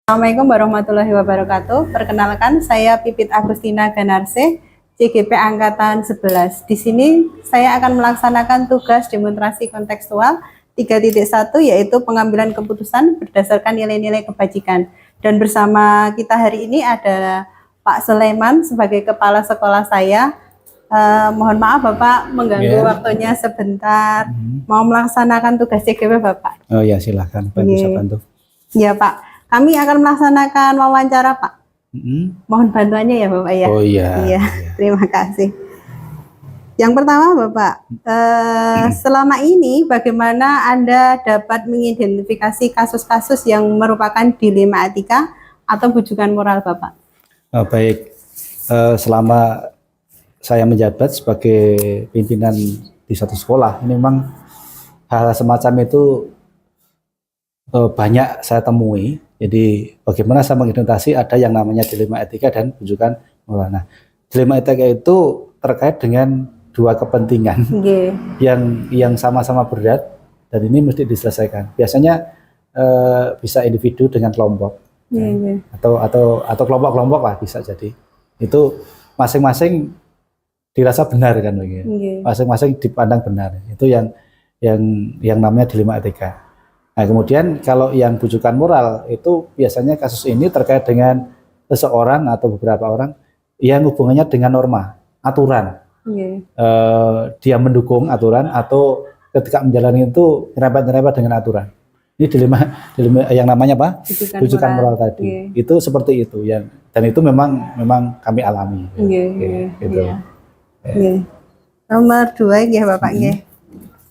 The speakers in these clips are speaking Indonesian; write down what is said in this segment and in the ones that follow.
Assalamualaikum warahmatullahi wabarakatuh. Perkenalkan, saya Pipit Agustina Ganarse, CGP Angkatan 11. Di sini saya akan melaksanakan tugas demonstrasi kontekstual 3.1, yaitu pengambilan keputusan berdasarkan nilai-nilai kebajikan. Dan bersama kita hari ini ada Pak Sulaiman sebagai kepala sekolah saya. Mohon maaf Bapak mengganggu waktunya sebentar. Mau melaksanakan tugas CGP Bapak. Oh ya, silahkan Pak, bisa bantu. Ya Pak. Kami akan melaksanakan wawancara, Pak. Mohon bantuannya ya, Bapak ya. Oh iya. Iya, terima kasih. Yang pertama, Bapak, selama ini bagaimana Anda dapat mengidentifikasi kasus-kasus yang merupakan dilema etika atau bujukan moral, Bapak? Baik, selama saya menjabat sebagai pimpinan di satu sekolah, ini memang hal semacam itu banyak saya temui. Jadi bagaimana saya mengidentifikasi ada yang namanya dilema etika dan bujukan moral. Nah, dilema etika itu terkait dengan dua kepentingan yang sama-sama berat dan ini mesti diselesaikan. Biasanya bisa individu dengan kelompok atau kelompok-kelompok lah bisa jadi. Itu masing-masing dirasa benar kan begitu. Masing-masing dipandang benar. Itu yang namanya dilema etika. Nah, kemudian kalau yang bujukan moral itu biasanya kasus ini terkait dengan seseorang atau beberapa orang yang hubungannya dengan norma, aturan. Dia mendukung aturan atau ketika menjalani itu nyerempet-nyerempet dengan aturan. Ini dilema yang namanya apa? Bujukan moral tadi. Itu seperti itu ya. Dan itu memang kami alami. Gitu. Nomor 2 ya Bapak ya.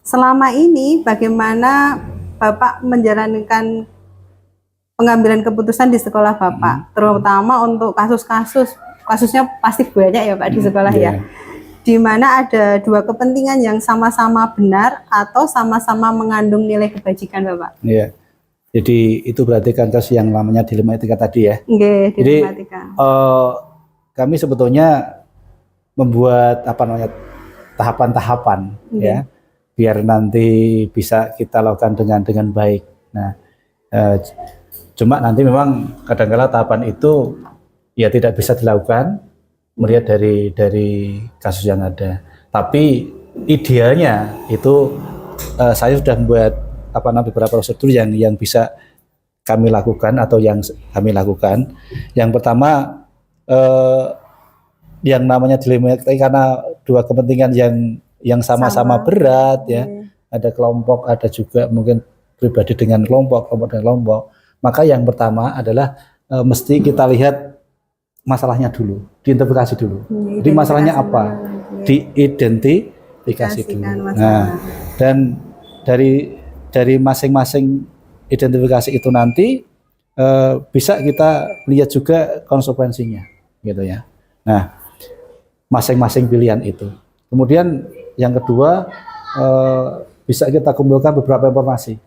Selama ini bagaimana Bapak menjalankan pengambilan keputusan di sekolah Bapak, terutama untuk kasusnya pasti banyak ya Pak di sekolah ya, di mana ada dua kepentingan yang sama-sama benar atau sama-sama mengandung nilai kebajikan Bapak. Iya. Jadi itu berarti kan kasus yang namanya dilema etika tadi ya. Dilema etika. Kami sebetulnya membuat tahapan-tahapan ya. Biar nanti bisa kita lakukan dengan baik. Nah, cuma nanti memang kadang-kala tahapan itu ya tidak bisa dilakukan melihat dari kasus yang ada. Tapi idealnya itu saya sudah membuat beberapa prosedur yang bisa kami lakukan atau yang kami lakukan. Yang pertama yang namanya dilema karena dua kepentingan yang sama-sama berat ya, ada kelompok, ada juga mungkin pribadi dengan kelompok dengan kelompok. Maka yang pertama adalah mesti kita lihat masalahnya dulu, diidentifikasi dulu. Jadi masalahnya apa? Diidentifikasi dulu. Nah, dan dari masing-masing identifikasi itu nanti bisa kita lihat juga konsekuensinya, gitu ya. Nah, masing-masing pilihan itu. Kemudian yang kedua bisa kita kumpulkan beberapa informasi,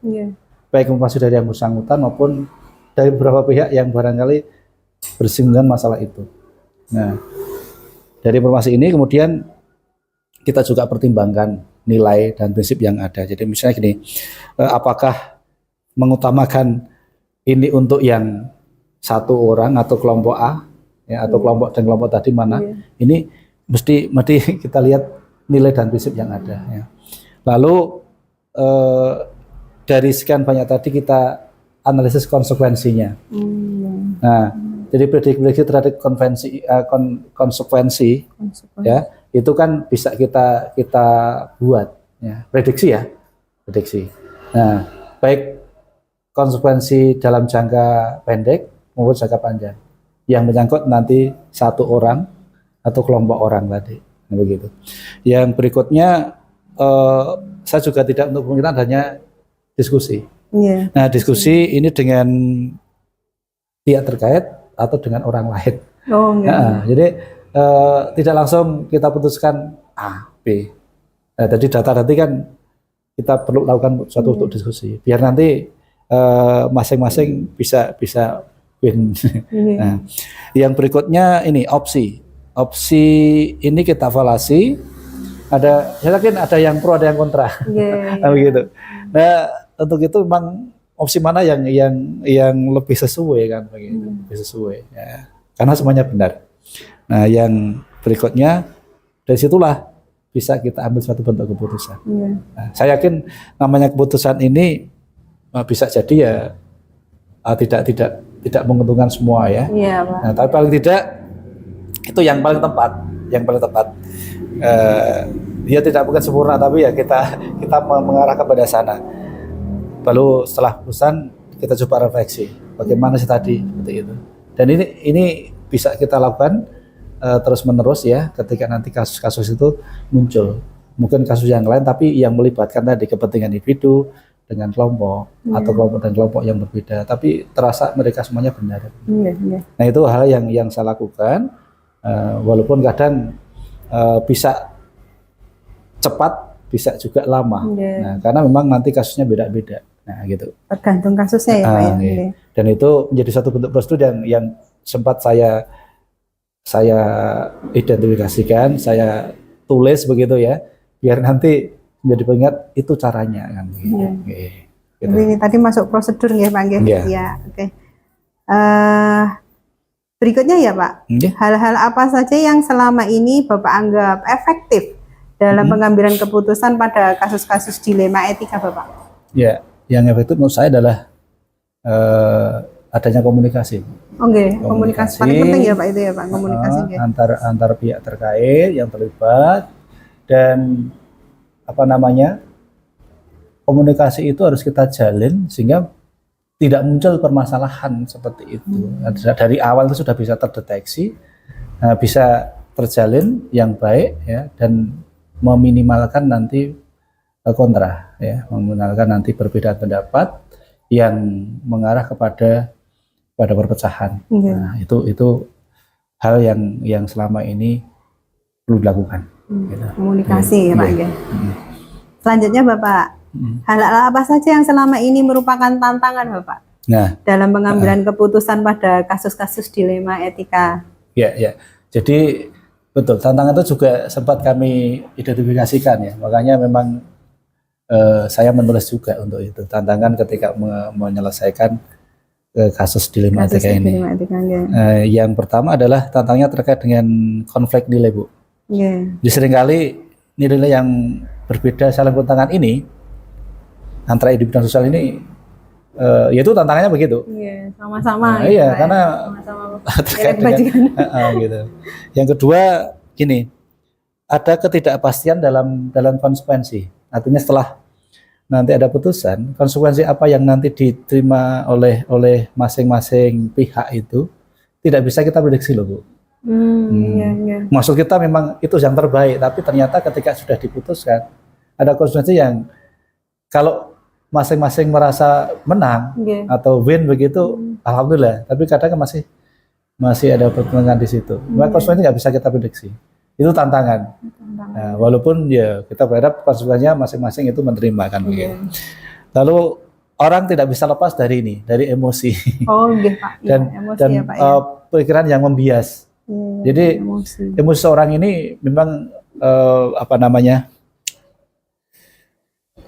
baik informasi dari yang bersangkutan maupun dari beberapa pihak yang barangkali bersinggungan masalah itu. Nah, dari informasi ini kemudian kita juga pertimbangkan nilai dan prinsip yang ada. Jadi misalnya gini, apakah mengutamakan ini untuk yang satu orang atau kelompok A, ya, atau kelompok dan kelompok tadi mana? Ini mesti kita lihat nilai dan prinsip yang ada ya. Lalu dari sekian banyak tadi kita analisis konsekuensinya. Nah, jadi prediksi terhadap konsekuensi ya, itu kan bisa kita buat ya, prediksi. Nah, baik konsekuensi dalam jangka pendek maupun jangka panjang yang menyangkut nanti satu orang atau kelompok orang tadi. Nah, begitu. Yang berikutnya saya juga tidak untuk kemungkinan hanya diskusi. Nah, diskusi ini dengan pihak terkait atau dengan orang lain. Nah, jadi tidak langsung kita putuskan A, B. Nah, jadi data kan kita perlu lakukan suatu untuk diskusi. Biar nanti masing-masing bisa win. Nah, yang berikutnya ini opsi. Opsi ini kita evaluasi, saya yakin ada yang pro, ada yang kontra, begitu. Nah, untuk itu memang opsi mana yang lebih sesuai kan begitu, lebih sesuai ya. Karena semuanya benar. Nah, yang berikutnya dari situlah bisa kita ambil suatu bentuk keputusan. Nah, saya yakin namanya keputusan ini bisa jadi ya tidak menguntungkan semua ya. Pak. Nah, tapi paling tidak itu yang paling tepat. Ya tidak mungkin sempurna, tapi ya kita mengarah kepada sana. Lalu setelah keputusan kita coba refleksi bagaimana sih tadi seperti itu. Dan ini bisa kita lakukan terus menerus ya, ketika nanti kasus-kasus itu muncul. Mungkin kasus yang lain tapi yang melibatkan tadi kepentingan individu dengan kelompok atau kelompok dan kelompok yang berbeda, tapi terasa mereka semuanya benar. Nah, itu hal yang saya lakukan, walaupun kadang bisa cepat, bisa juga lama. Nah, karena memang nanti kasusnya beda-beda. Nah, gitu. Tergantung kasusnya ya, Pak ya. Dan itu menjadi satu bentuk prosedur yang sempat saya identifikasikan, saya tulis begitu ya, biar nanti menjadi pengingat itu caranya kan. Gitu. Jadi tadi masuk prosedur ya Pak. Ya, oke. Berikutnya ya Pak, hal-hal apa saja yang selama ini Bapak anggap efektif dalam pengambilan keputusan pada kasus-kasus dilema etika Bapak? Ya, yang efektif menurut saya adalah adanya komunikasi. Komunikasi paling penting ya Pak, itu ya Pak, komunikasi antar pihak terkait yang terlibat, dan komunikasi itu harus kita jalin sehingga tidak muncul permasalahan seperti itu. Dari awal itu sudah bisa terdeteksi, bisa terjalin yang baik ya, dan meminimalkan nanti kontra ya, meminimalkan nanti perbedaan pendapat yang mengarah kepada perpecahan. Nah, itu hal yang selama ini perlu dilakukan. Gitu. Komunikasi ya Pak. Selanjutnya Bapak, hal-hal apa saja yang selama ini merupakan tantangan Bapak dalam pengambilan keputusan pada kasus-kasus dilema etika? Ya. Jadi betul, tantangan itu juga sempat kami identifikasikan ya. Makanya memang saya menulis juga untuk itu, tantangan ketika menyelesaikan kasus dilema etika ini. Yang pertama adalah tantangannya terkait dengan konflik nilai, Bu. Jadi seringkali nilai yang berbeda saling bertentangan ini antara individu dan sosial ini, yaitu tantangannya begitu. Sama-sama. Karena terkait dengan gitu. Yang kedua gini, ada ketidakpastian dalam konsekuensi. Artinya setelah nanti ada putusan, konsekuensi apa yang nanti diterima oleh masing-masing pihak itu tidak bisa kita prediksi loh, Bu. Maksud kita memang itu yang terbaik, tapi ternyata ketika sudah diputuskan ada konsekuensi yang kalau masing-masing merasa menang atau win begitu, alhamdulillah. Tapi kadang masih ada pertentangan di situ. Maka konsekuensi nggak bisa kita prediksi. Itu tantangan. Nah, walaupun ya kita berharap konsekuensinya masing-masing itu menerima kan begitu. Lalu orang tidak bisa lepas dari emosi. Pak. Dan ya, Pak, pikiran yang membias. Jadi emosi seorang ini memang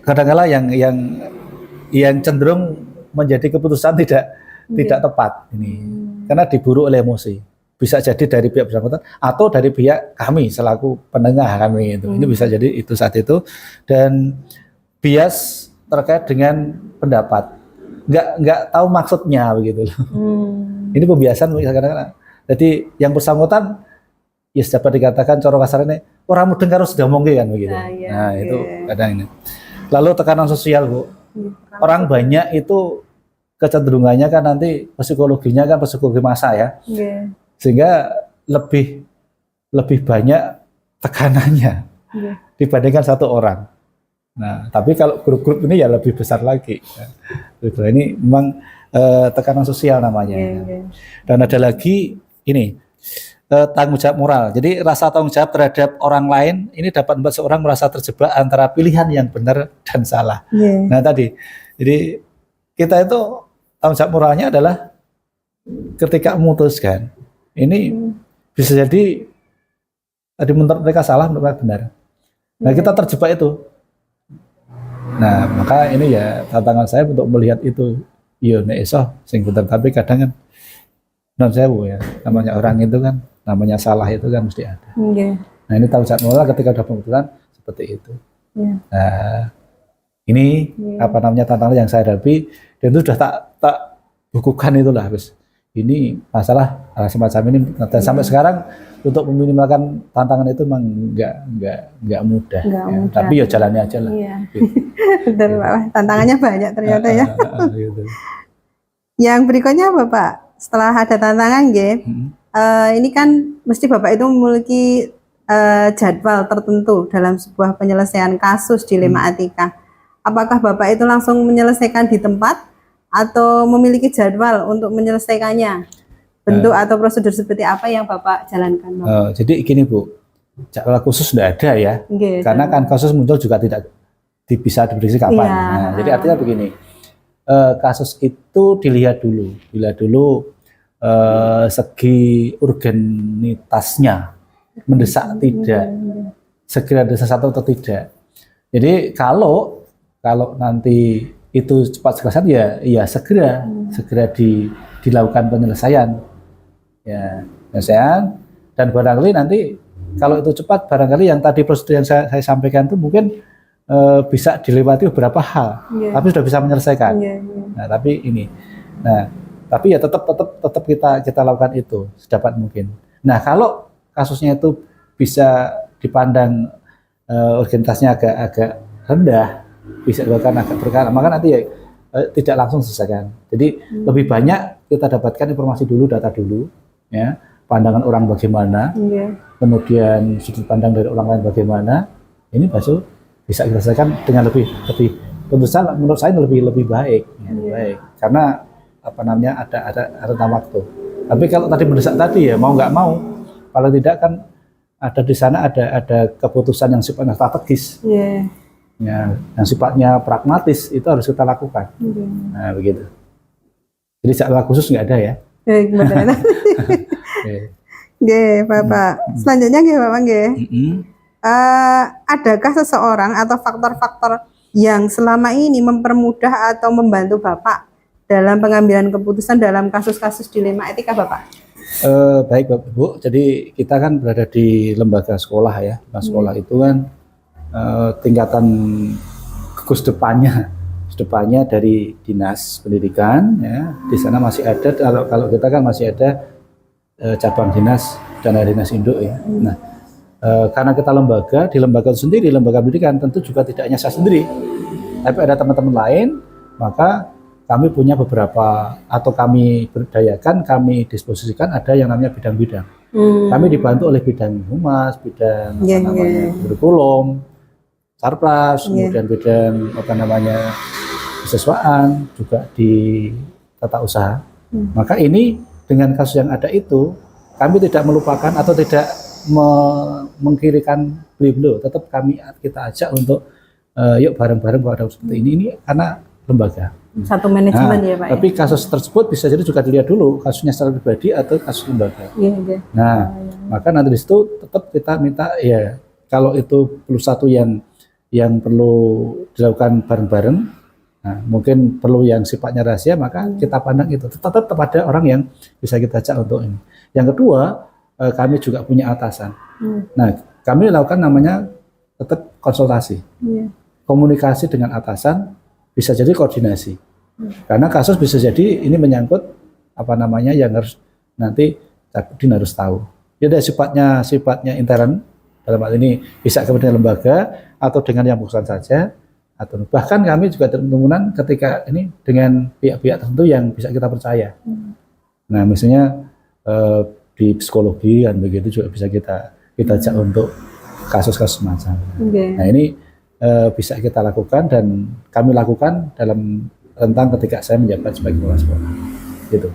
kadang-kala yang cenderung menjadi keputusan tidak tepat ini, karena diburu oleh emosi. Bisa jadi dari pihak bersangkutan atau dari pihak kami selaku penengah kami itu. Ini bisa jadi itu saat itu, dan bias terkait dengan pendapat, nggak tahu maksudnya begitu loh. Ini pembiasan kadang-kadang. Jadi yang bersangkutan ya dapat dikatakan cara kasarnya orang mudeng karo sudah mongke kan begitu. Nah, itu kadang ini. Lalu tekanan sosial, Bu. Orang banyak itu kecenderungannya kan nanti psikologinya kan psikologi massa ya. Sehingga lebih banyak tekanannya dibandingkan satu orang. Nah, tapi kalau grup-grup ini ya lebih besar lagi. Ini memang tekanan sosial namanya. Dan ada lagi ini tanggung jawab moral. Jadi rasa tanggung jawab terhadap orang lain ini dapat membuat seorang merasa terjebak antara pilihan yang benar dan salah. Nah tadi, jadi kita itu tanggung jawab moralnya adalah ketika memutuskan ini bisa jadi tadi menurut mereka salah, menurut mereka benar. Nah kita terjebak itu. Nah, maka ini ya tantangan saya untuk melihat itu. Iya, nek iso sing bener, tapi kadang kan non sewu ya, namanya orang itu kan, namanya salah itu kan mesti ada. Nah, ini tahu saat mula ketika udah pembetulan seperti itu. Nah, ini apa namanya tantangan yang saya hadapi, dan itu sudah tak bukukan itulah, habis. Ini masalah semacam ini, dan sampai sekarang untuk meminimalkan tantangan itu memang nggak mudah. Tapi ya jalannya aja lah. Gitu. Betul, Pak. Tantangannya banyak ternyata ya. Gitu. Yang berikutnya Bapak, setelah ada tantangan ini kan mesti Bapak itu memiliki jadwal tertentu dalam sebuah penyelesaian kasus dilema etika. Apakah Bapak itu langsung menyelesaikan di tempat atau memiliki jadwal untuk menyelesaikannya? Bentuk atau prosedur seperti apa yang Bapak jalankan? Jadi gini Bu, jadwal khusus tidak ada ya, karena kan kasus muncul juga tidak bisa diprediksi kapan. Nah, jadi artinya begini, kasus itu dilihat dulu segi urgenitasnya, mendesak tidak, segera desak atau tidak. Jadi kalau nanti itu cepat selesai ya segera dilakukan penyelesaian. Ya, penyelesaian, dan barangkali nanti kalau itu cepat, barangkali yang tadi prosedur yang saya sampaikan itu mungkin bisa dilewati beberapa hal, tapi sudah bisa menyelesaikan. Nah, tapi tapi ya tetap kita lakukan itu sedapat mungkin. Nah, kalau kasusnya itu bisa dipandang urgenitasnya agak rendah, bisa dilakukan agak berkala, maka nanti ya tidak langsung selesaikan. Jadi lebih banyak kita dapatkan informasi dulu, data dulu. Ya, pandangan orang bagaimana, kemudian sudut pandang dari orang lain bagaimana, ini baru bisa kita selesaikan dengan lebih tentu saja menurut saya lebih baik, baik, karena apa namanya ada rentang waktu. Tapi kalau tadi mendesak tadi ya mau nggak mau, kalau tidak kan ada di sana ada keputusan yang sifatnya strategis, ya, yang sifatnya pragmatis, itu harus kita lakukan. Nah begitu. Jadi jadwal khusus nggak ada ya. Bapak. Selanjutnya Bapak adakah seseorang atau faktor-faktor yang selama ini mempermudah atau membantu Bapak dalam pengambilan keputusan dalam kasus-kasus dilema etika Bapak? Baik Bapak Ibu, jadi kita kan berada di lembaga sekolah ya. Nah, sekolah itu kan tingkatan gugus depannya dari dinas pendidikan ya. Di sana masih ada, kalau kita kan masih ada cabang dinas dan dinas induk ya. Nah, karena kita di lembaga itu sendiri, lembaga pendidikan, tentu juga tidak hanya saya sendiri, tapi ada teman-teman lain, maka kami punya beberapa, atau kami berdayakan, kami disposisikan ada yang namanya bidang-bidang. Kami dibantu oleh bidang humas, bidang kurikulum, sarpras, kemudian bidang kesiswaan, juga di tata usaha. Maka ini dengan kasus yang ada itu, kami tidak melupakan atau tidak mengkirikan beliau, tetap kita ajak untuk yuk bareng-bareng pada seperti ini karena lembaga. Satu manajemen ya Pak. Tapi kasus tersebut bisa jadi juga dilihat dulu kasusnya secara pribadi atau kasus lembaga. Maka nanti di situ tetap kita minta ya kalau itu perlu satu yang perlu dilakukan bareng-bareng. Nah, mungkin perlu yang sifatnya rahasia, maka kita pandang itu tetap ada orang yang bisa kita ajak untuk ini. Yang kedua, kami juga punya atasan. Nah, kami lakukan namanya tetap konsultasi, komunikasi dengan atasan, bisa jadi koordinasi. Karena kasus bisa jadi ini menyangkut yang harus nanti Capdin harus tahu. Dia ada sifatnya intern, dalam hal ini bisa kemudian lembaga atau dengan yang bukan saja. Atau bahkan kami juga bertemu ketika ini dengan pihak-pihak tertentu yang bisa kita percaya. Nah, misalnya di psikologi dan begitu juga bisa kita ajak untuk kasus-kasus semacam. Nah, ini bisa kita lakukan dan kami lakukan dalam rentang ketika saya menjabat sebagai kepala sekolah. Gitu.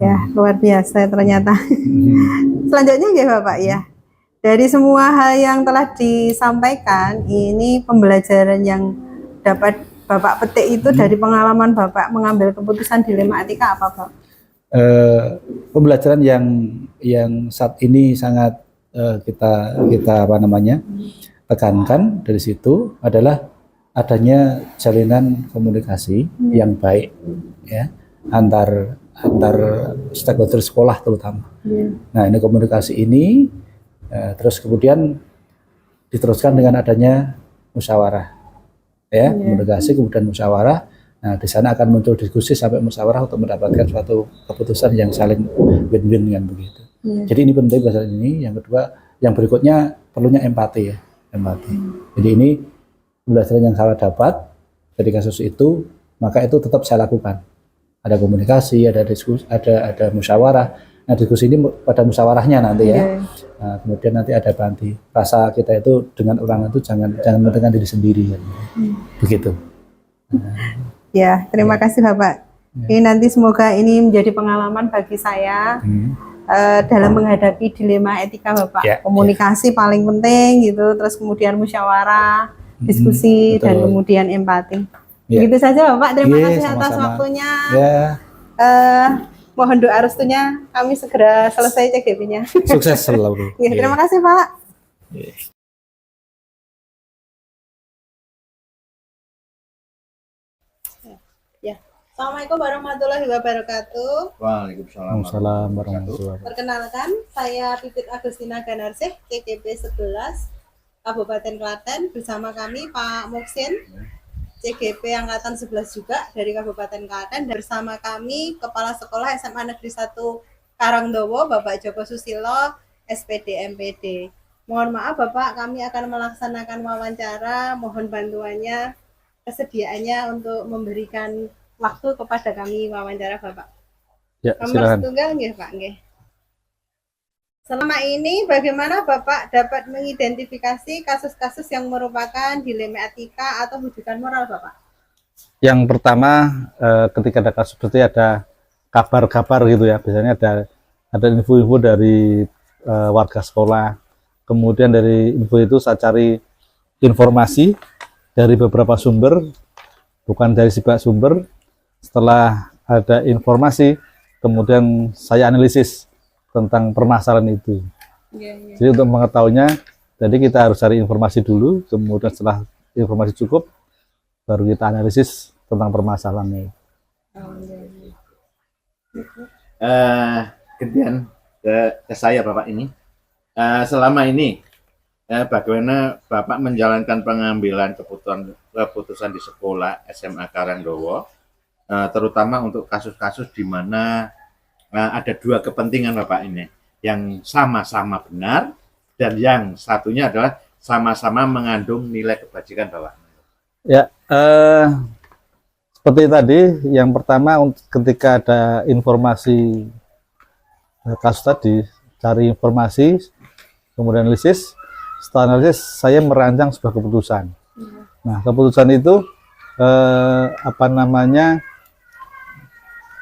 Ya, luar biasa ternyata. Selanjutnya ya Bapak ya. Dari semua hal yang telah disampaikan, ini pembelajaran yang dapat Bapak petik itu dari pengalaman Bapak mengambil keputusan dilema etika apa Pak? Pembelajaran yang saat ini sangat kita tekankan dari situ adalah adanya jalinan komunikasi yang baik ya antar stakeholder sekolah terutama. Nah, ini komunikasi ini terus kemudian diteruskan dengan adanya musyawarah ya, komunikasi kemudian musyawarah. Nah, di sana akan muncul diskusi sampai musyawarah untuk mendapatkan suatu keputusan yang saling win-win kan begitu. Jadi ini penting pasal ini. Yang kedua, yang berikutnya perlunya empati ya, empati. Jadi ini pembelajaran yang saya dapat dari kasus itu, maka itu tetap saya lakukan. Ada komunikasi, ada diskusi, ada musyawarah. Nah, diskusi ini pada musyawarahnya nanti ya. Nah, kemudian nanti ada empati. Rasa kita itu dengan orang itu jangan menentukan diri sendiri kan. Begitu. Ya, terima kasih Bapak. Ini nanti semoga ini menjadi pengalaman bagi saya dalam menghadapi dilema etika Bapak. Komunikasi paling penting gitu, terus kemudian musyawarah, diskusi, dan kemudian empati. Begitu saja Bapak, terima kasih atas waktunya. Mohon doa restunya kami segera selesai CGP-nya. Sukses selalu. Terima kasih Pak. Assalamualaikum warahmatullahi wabarakatuh. Waalaikumsalam warahmatullahi wabarakatuh. Perkenalkan, saya Pipit Agustina Ganarsih, CGP 11 Kabupaten Klaten, bersama kami Pak Muksin, CGP Angkatan 11 juga dari Kabupaten Klaten, dan bersama kami Kepala Sekolah SMA Negeri 1 Karangdowo, Bapak Joko Susilo, SPD MPD. Mohon maaf Bapak, kami akan melaksanakan wawancara, mohon bantuannya, kesediaannya untuk memberikan waktu kepada kami wawancara Bapak. Ya, Nomor setunggal nggih Pak nggih. Selama ini bagaimana Bapak dapat mengidentifikasi kasus-kasus yang merupakan dilema etika atau rujukan moral Bapak? Yang pertama ketika ada kasus seperti ada kabar-kabar gitu ya, biasanya ada info-info dari warga sekolah. Kemudian dari info itu saya cari informasi dari beberapa sumber, bukan dari sebuah sumber. Setelah ada informasi, kemudian saya analisis tentang permasalahan itu. Jadi untuk mengetahuinya, jadi kita harus cari informasi dulu, kemudian setelah informasi cukup, baru kita analisis tentang permasalahannya. Kemudian ke saya Bapak ini, selama ini bagaimana Bapak menjalankan pengambilan keputusan di sekolah SMA Karangdowo, terutama untuk kasus-kasus di mana ada dua kepentingan Bapak ini, yang sama-sama benar dan yang satunya adalah sama-sama mengandung nilai kebajikan Bapak. Ya, seperti tadi, yang pertama ketika ada informasi kasus tadi, cari informasi, kemudian analisis. Setelah analisis, saya merancang sebuah keputusan. Nah, keputusan itu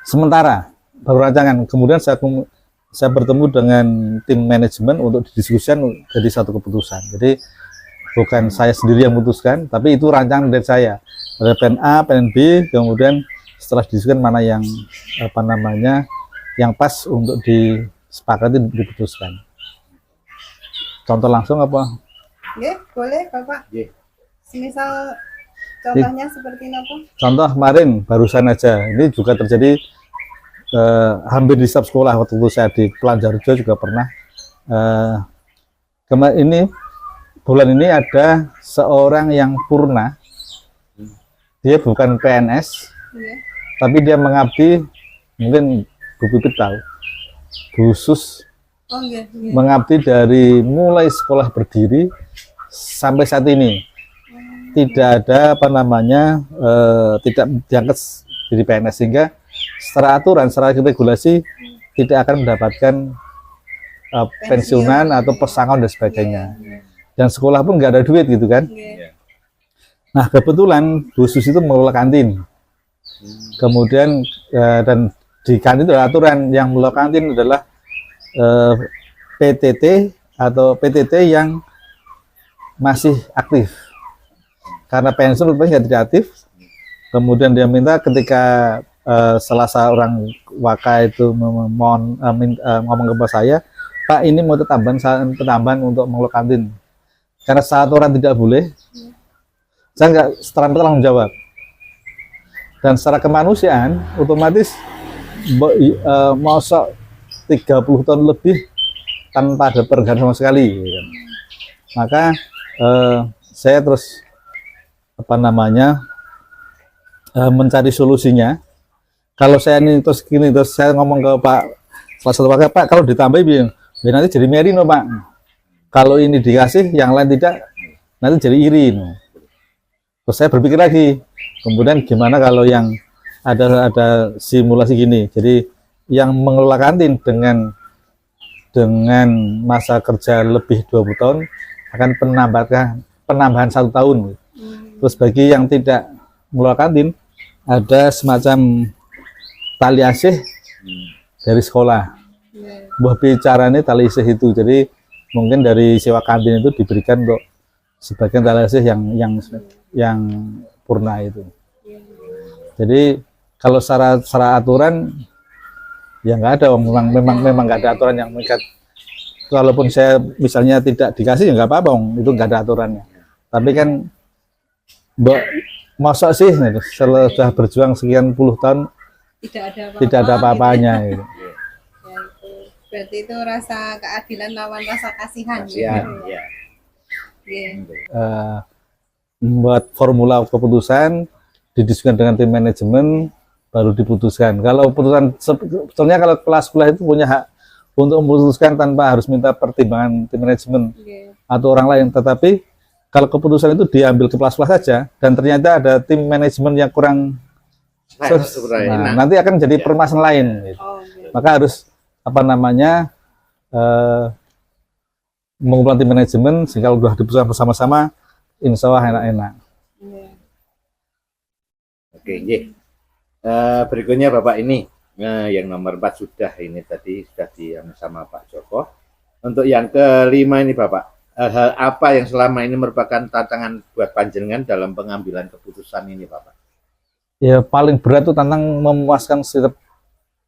sementara baru rancangan. Kemudian saya bertemu dengan tim manajemen untuk didiskusikan jadi satu keputusan. Jadi bukan saya sendiri yang memutuskan, tapi itu rancangan dari saya. Ada plan A, plan B, kemudian setelah didiskusikan mana yang yang pas untuk disepakati diputuskan. Contoh langsung apa? Nggih, boleh Bapak. Nggih. Semisal contohnya seperti apa? Contoh kemarin barusan aja, ini juga terjadi hampir di setiap sekolah. Waktu itu saya di Pelanjarjo juga pernah. Ini bulan ini ada seorang yang purna, dia bukan PNS, tapi dia mengabdi, mungkin Bu Pipit tahu, khusus mengabdi dari mulai sekolah berdiri sampai saat ini. Tidak ada tidak diangkat jadi PNS, sehingga secara aturan, secara regulasi tidak akan mendapatkan pensiunan atau pesangon dan sebagainya. Dan sekolah pun nggak ada duit gitu kan. Nah, kebetulan khusus itu mengelola kantin. Kemudian dan di kantin itu ada aturan, yang mengelola kantin adalah PTT atau PTT yang masih aktif. Karena pensiun rupanya tidak aktif. Kemudian dia minta ketika salah seorang waka itu ngomong ke saya, Pak, ini mau tambahan untuk mengelola kantin. Karena saat orang tidak boleh, Saya nggak serta-merta langsung jawab. Dan secara kemanusiaan, otomatis masa 30 tahun lebih tanpa ada perubahan sama sekali. Gitu kan. Maka saya terus mencari solusinya. Kalau saya ini terus gini, terus saya ngomong ke Pak, salah satu Pak, kalau ditambah nanti jadi merino Pak. Kalau ini dikasih, yang lain tidak, nanti jadi iri. Terus saya berpikir lagi, kemudian gimana kalau yang ada simulasi gini, jadi yang mengelola kantin dengan masa kerja lebih 20 tahun akan penambahan 1 tahun. Terus bagi yang tidak mengelola kantin, ada semacam tali asih dari sekolah. Buah bicaranya tali asih itu, jadi mungkin dari sewa kantin itu diberikan untuk sebagian tali asih yang purna itu. Jadi kalau secara aturan ya nggak ada, memang nggak ada aturan yang mengikat. Kalaupun saya misalnya tidak dikasih ya nggak apa-apa, itu nggak ada aturannya. Tapi kan masa sih setelah berjuang sekian puluh tahun tidak ada apa-apanya. Gitu. Ya, itu. Berarti itu rasa keadilan lawan rasa kasihan. Kasihan, gitu. ya. Membuat formula keputusan, didiskusikan dengan tim manajemen, baru diputuskan. Kalau putusan sebetulnya kalau kelas sekolah itu punya hak untuk memutuskan tanpa harus minta pertimbangan tim manajemen atau orang lain. Tetapi kalau keputusan itu diambil kepala sekolah saja dan ternyata ada tim manajemen yang kurang, nanti akan jadi permasalahan lain. Gitu. Maka harus mengumpulkan tim manajemen sehingga kalau sudah diputuskan bersama-sama, insya Allah enak-enak. Oke, berikutnya Bapak ini yang nomor 4 sudah ini tadi sudah sama Pak Joko. Untuk yang kelima ini Bapak, hal apa yang selama ini merupakan tantangan buat panjenengan dalam pengambilan keputusan ini Bapak? Ya paling berat itu tentang memuaskan setiap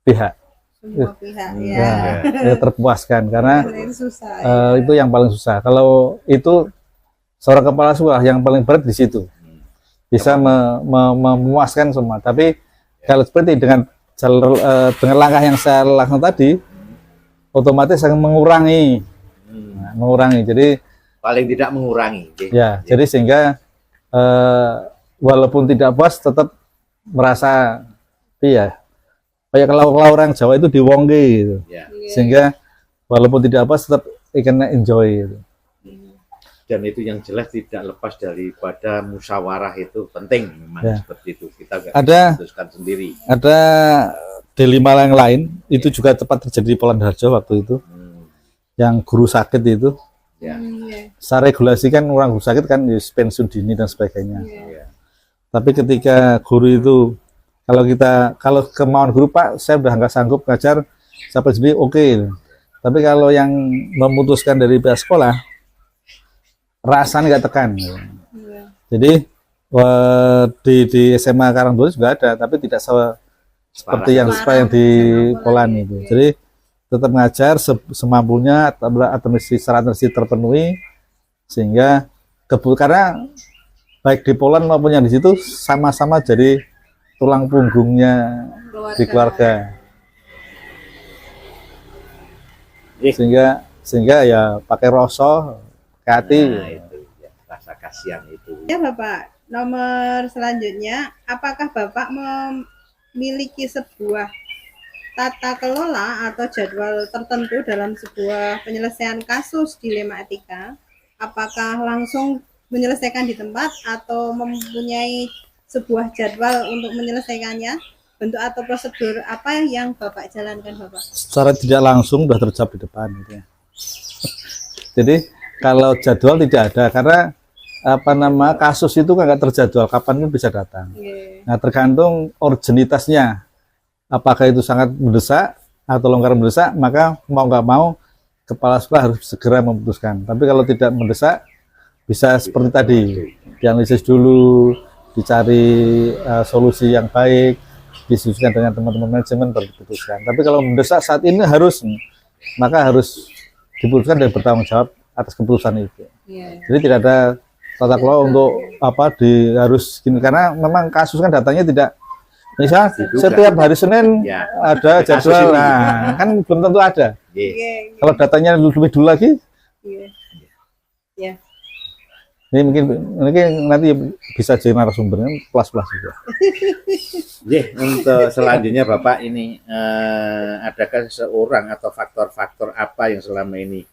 pihak. Semua pihak ya terpuaskan karena itu susah, itu yang paling susah. Kalau itu seorang kepala sekolah yang paling berat di situ bisa memuaskan semua. Tapi kalau seperti dengan langkah yang saya lakukan tadi, otomatis akan mengurangi. Jadi paling tidak mengurangi. Ya, jadi sehingga walaupun tidak puas tetap merasa kayak kalau orang Jawa itu diwongke gitu. Sehingga walaupun tidak puas tetap ikan enjoy gitu. Dan itu yang jelas tidak lepas daripada musyawarah, itu penting memang seperti itu. Kita nggak memutuskan sendiri. Ada di Malang yang lain itu juga cepat terjadi di Polandarjo waktu itu. Yang guru sakit itu. Secara regulasi kan orang guru sakit kan pensiun dini dan sebagainya. Tapi ketika guru itu kalau kemauan guru Pak, saya udah nggak sanggup ngajar sampai sendiri, oke. Tapi kalau yang memutuskan dari pihak sekolah, rasanya nggak tekan. Jadi di SMA Karangdoro juga ada, tapi tidak seperti yang di Polan itu. Jadi tetap ngajar semampunya, secara administrasi terpenuhi, sehingga karena baik di Polan maupun yang di situ sama-sama jadi tulang punggungnya di keluarga. Sehingga ya pakai rasa hati. Nah, itu ya, rasa kasihan itu. Ya Bapak, nomor selanjutnya, apakah Bapak memiliki sebuah tata kelola atau jadwal tertentu dalam sebuah penyelesaian kasus dilema etika? Apakah langsung menyelesaikan di tempat atau mempunyai sebuah jadwal untuk menyelesaikannya? Bentuk atau prosedur apa yang Bapak jalankan Bapak? Secara tidak langsung sudah terjawab di depan gitu ya. Jadi kalau jadwal tidak ada, karena kasus itu kan nggak terjadwal, kapan pun bisa datang. Nah tergantung urgenitasnya, apakah itu sangat mendesak atau longgar mendesak, maka mau nggak mau kepala sekolah harus segera memutuskan. Tapi kalau tidak mendesak, bisa seperti tadi, dianalisis dulu, dicari solusi yang baik, diskusikan dengan teman-teman manajemen baru diputuskan. Tapi kalau mendesak saat ini maka harus diputuskan dan bertanggung jawab atas keputusan itu. Jadi tidak ada tata kelola untuk apa harus gini, karena memang kasus kan datanya tidak misal setiap hari Senin Ya. ada Kasus jadwal, ini. nah kan belum tentu ada. Nggih. Kalau datanya lebih dulu lagi, Ya. ini mungkin nanti bisa jadi narasumbernya plus-plus juga. Untuk selanjutnya Bapak ini adakah seseorang atau faktor-faktor apa yang selama ini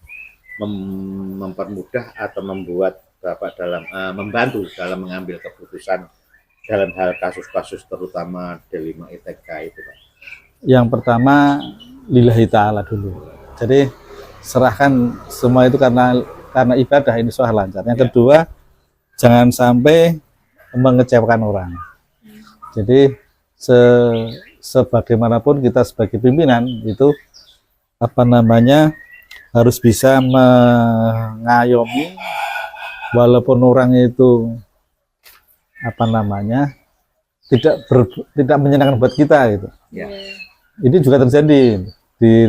mempermudah atau membuat Bapak dalam membantu dalam mengambil keputusan dalam hal kasus-kasus terutama D5 ITK itu, Pak? Yang pertama lillahi ta'ala dulu. Jadi serahkan semua itu karena ibadah, ini soal lancar. Yang kedua, jangan sampai mengecewakan orang. Jadi sebagaimanapun kita sebagai pimpinan itu harus bisa mengayomi walaupun orang itu tidak menyenangkan buat kita gitu. Ya. Ini juga terjadi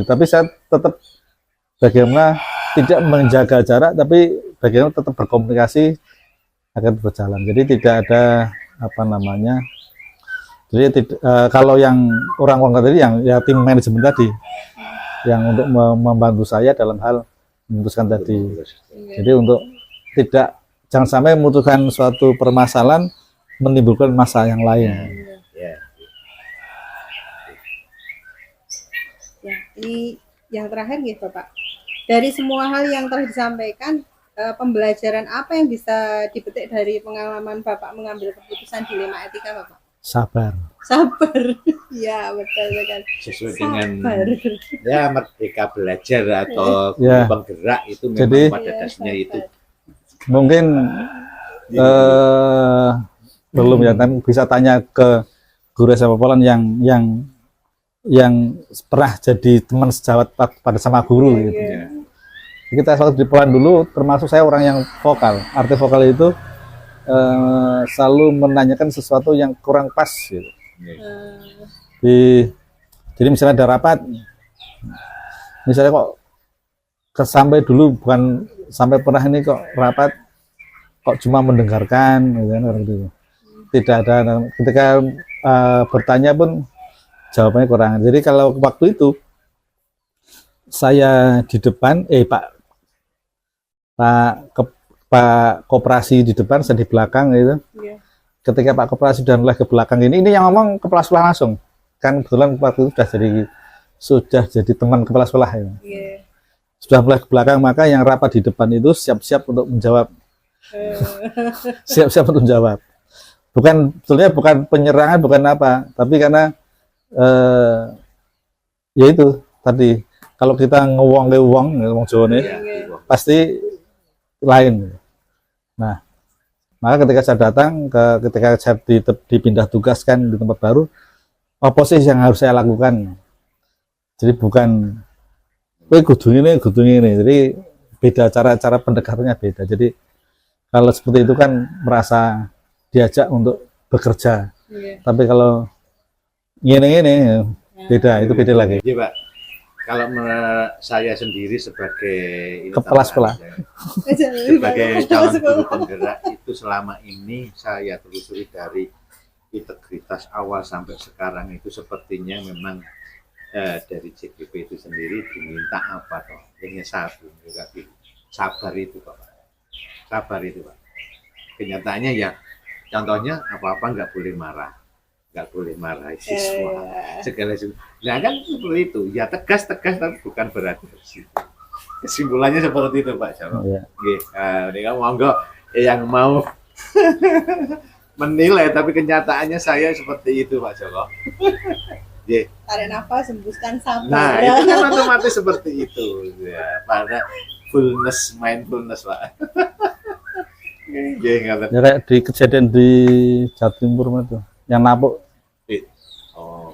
tapi saya tetap bagaimana tidak menjaga jarak, tapi bagaimana tetap berkomunikasi agar berjalan. Jadi tidak ada jadi kalau yang orang-orang tadi yang tim manajemen tadi yang untuk membantu saya dalam hal memutuskan tadi. Jadi untuk jangan sampai memutuskan suatu permasalahan menimbulkan masalah yang lain. Ya. Ya, ini yang terakhir nih Bapak. Dari semua hal yang telah disampaikan, pembelajaran apa yang bisa dipetik dari pengalaman Bapak mengambil keputusan dilema etika Bapak? Sabar. Ya, betul sekali. Sesuai dengan Sabar. ya merdeka belajar atau Ya. penggerak itu memang Jadi- pada dasarnya itu. Mungkin belum ya, kan bisa tanya ke guru SMA Polan yang pernah jadi teman sejawat pada sama guru gitu. Ya. Kita waktu di Polan dulu, termasuk saya orang yang vokal. Arti vokal itu selalu menanyakan sesuatu yang kurang pas gitu. Jadi misalnya ada rapat, misalnya kok sampai dulu bukan sampai pernah ini kok rapat kok cuma mendengarkan gitu kan, orang gitu. Tidak ada ketika bertanya pun jawabannya kurang. Jadi kalau waktu itu saya di depan Pak Koperasi di depan, saya di belakang gitu. Iya. Ketika Pak Koperasi sudah mulai ke belakang ini yang ngomong kepala sekolah langsung. Kan kebetulan waktu itu sudah jadi teman kepala sekolah ya. Iya. Sudah mulai ke belakang, maka yang rapat di depan itu siap-siap untuk menjawab. Siap-siap untuk menjawab. Sebetulnya bukan penyerangan, bukan apa, tapi karena ya itu tadi, kalau kita ngomong Jawa nih, pasti lain. Nah, maka ketika saya datang ketika saya dipindah tugaskan di tempat baru, apa sih yang harus saya lakukan? Jadi bukan kudu ini. Jadi beda cara pendekatannya beda. Jadi kalau seperti itu kan merasa diajak untuk bekerja. Iya. Tapi kalau ini beda, itu beda lagi. Iya, Pak. Kalau saya sendiri sebagai Kepala sekolah. sebagai calon guru penggerak itu selama ini saya telusuri dari integritas awal sampai sekarang itu sepertinya memang dari CGP itu sendiri diminta apa toh? Hanya satu, sabar itu Pak. Sabar itu Pak. Kenyataannya ya, contohnya apa-apa nggak boleh marah. Nggak boleh marah siswa, segala sesuatu. Nah kan seperti itu, ya tegas tapi bukan beragresi. Kesimpulannya seperti itu Pak Joko. Ya. Ini kan monggo yang mau menilai, tapi kenyataannya saya seperti itu Pak Joko. Tarik nafas, hembuskan sabar. Nah itu kan otomatis seperti itu, ya pada mindfulness Pak. Ya kayak di kejadian di Jawa Timur itu, yang nabuk. Oh.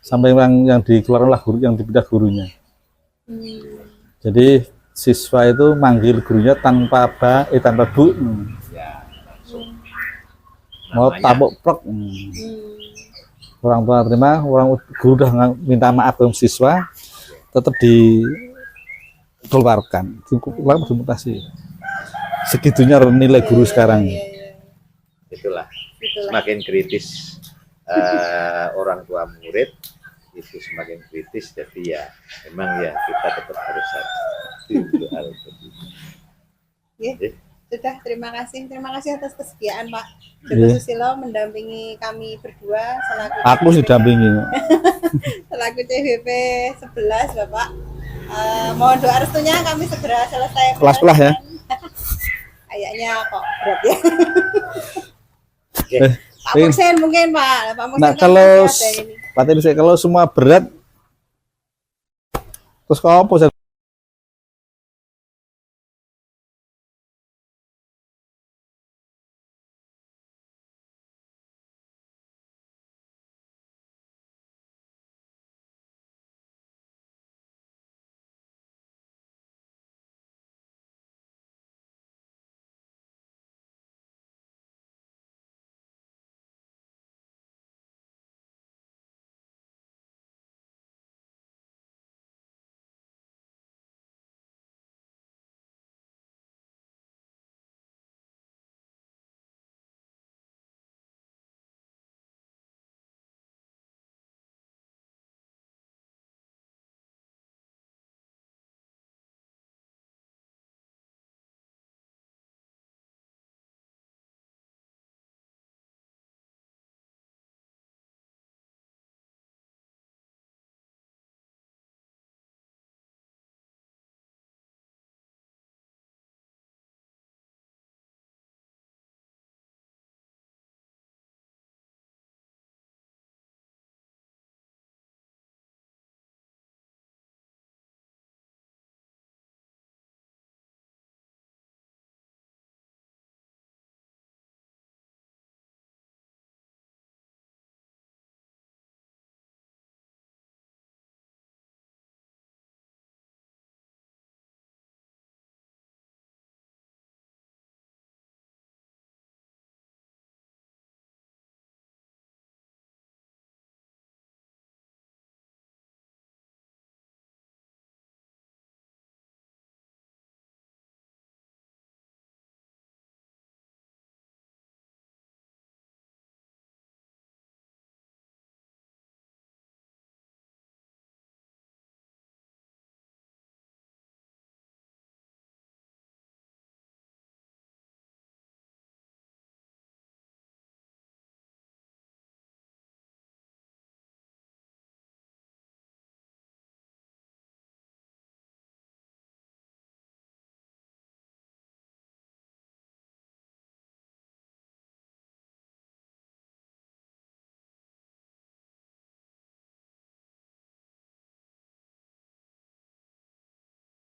Sampai yang dikeluarkan lah guru, yang dipindah gurunya. Jadi siswa itu manggil gurunya tanpa bu. Ya, langsung. Mau Namanya- tabuk prok. Orang tua terima, guru udah minta maaf ke siswa, tetap dikeluarkan, dimutasi. segitunya nilai guru sekarang. Itulah semakin kritis orang tua murid itu semakin kritis, jadi ya memang ya kita tetap harus hati. Sudah, terima kasih atas kesediaan Pak Joko Susilo mendampingi kami berdua selaku Aku sih dampingi. selaku CVP 11 Bapak. Mohon doa restunya kami segera selesai Kelas-kelas ya. Kayaknya kok berat ya. Oke. Pak Muksin mungkin Pak. Pak Muksin Nah, kan kalau masih ada ini. Pak Teddy, kalau semua berat terus kau apa